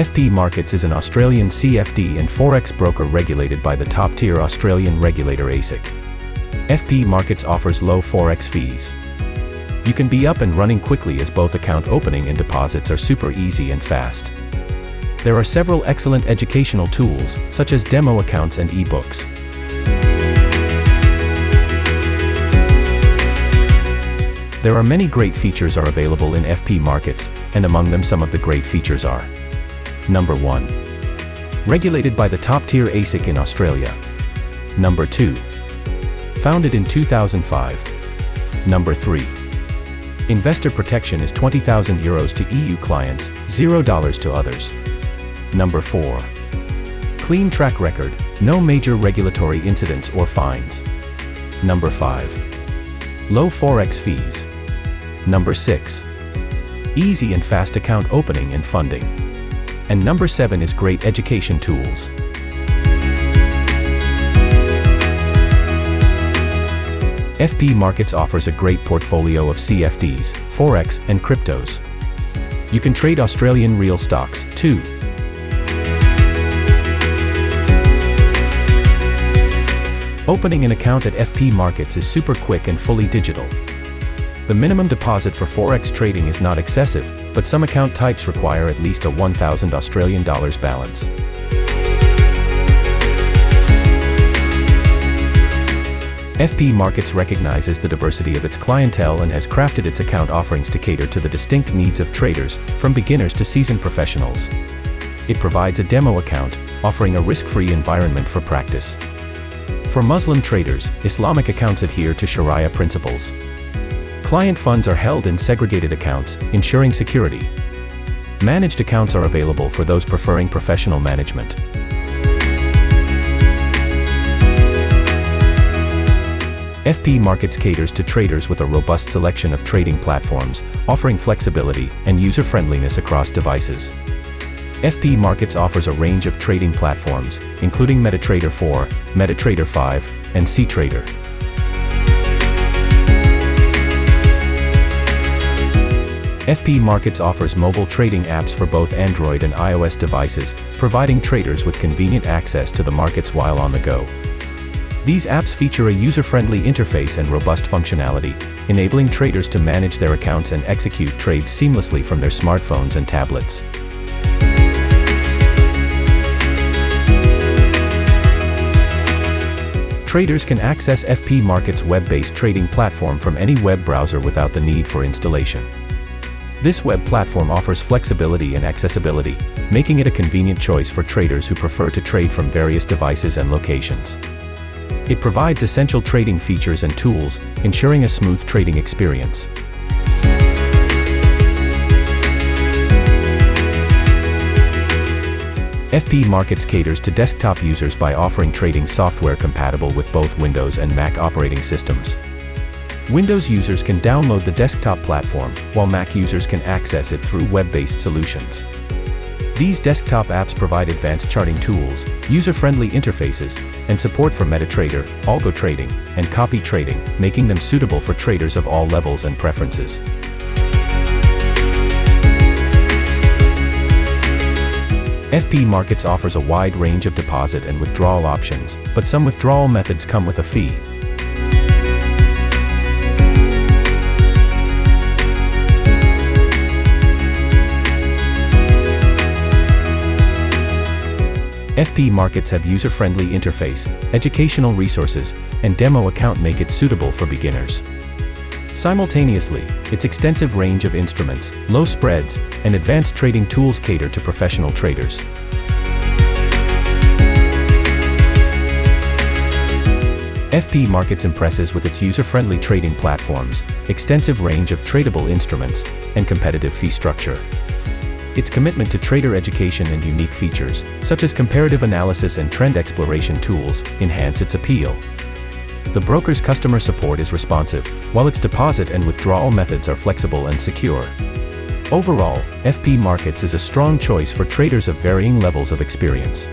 FP Markets is an Australian CFD and Forex broker regulated by the top-tier Australian regulator ASIC. FP Markets offers low Forex fees. You can be up and running quickly as both account opening and deposits are super easy and fast. There are several excellent educational tools, such as demo accounts and ebooks. There are many great features are available in FP Markets, and among them some of the great features are: Number 1. Regulated by the top-tier ASIC in Australia. Number 2. Founded in 2005. Number 3. Investor protection is €20,000 to EU clients, $0 to others. Number 4. Clean track record, no major regulatory incidents or fines. Number 5. Low Forex fees. Number 6. Easy and fast account opening and funding. And number 7 is great education tools. FP Markets offers a great portfolio of CFDs, Forex, and cryptos. You can trade Australian real stocks, too. Opening an account at FP Markets is super quick and fully digital. The minimum deposit for Forex trading is not excessive, but some account types require at least a $1,000 Australian balance. FP Markets recognizes the diversity of its clientele and has crafted its account offerings to cater to the distinct needs of traders, from beginners to seasoned professionals. It provides a demo account, offering a risk-free environment for practice. For Muslim traders, Islamic accounts adhere to Sharia principles. Client funds are held in segregated accounts, ensuring security. Managed accounts are available for those preferring professional management. FP Markets caters to traders with a robust selection of trading platforms, offering flexibility and user-friendliness across devices. FP Markets offers a range of trading platforms, including MetaTrader 4, MetaTrader 5, and CTrader. FP Markets offers mobile trading apps for both Android and iOS devices, providing traders with convenient access to the markets while on the go. These apps feature a user-friendly interface and robust functionality, enabling traders to manage their accounts and execute trades seamlessly from their smartphones and tablets. Traders can access FP Markets' web-based trading platform from any web browser without the need for installation. This web platform offers flexibility and accessibility, making it a convenient choice for traders who prefer to trade from various devices and locations. It provides essential trading features and tools, ensuring a smooth trading experience. FP Markets caters to desktop users by offering trading software compatible with both Windows and Mac operating systems. Windows users can download the desktop platform, while Mac users can access it through web-based solutions. These desktop apps provide advanced charting tools, user-friendly interfaces, and support for MetaTrader, algo trading, and copy trading, making them suitable for traders of all levels and preferences. FP Markets offers a wide range of deposit and withdrawal options, but some withdrawal methods come with a fee. FP Markets have user-friendly interface, educational resources, and demo account make it suitable for beginners. Simultaneously, its extensive range of instruments, low spreads, and advanced trading tools cater to professional traders. FP Markets impresses with its user-friendly trading platforms, extensive range of tradable instruments, and competitive fee structure. Its commitment to trader education and unique features, such as comparative analysis and trend exploration tools, enhance its appeal. The broker's customer support is responsive, while its deposit and withdrawal methods are flexible and secure. Overall, FP Markets is a strong choice for traders of varying levels of experience.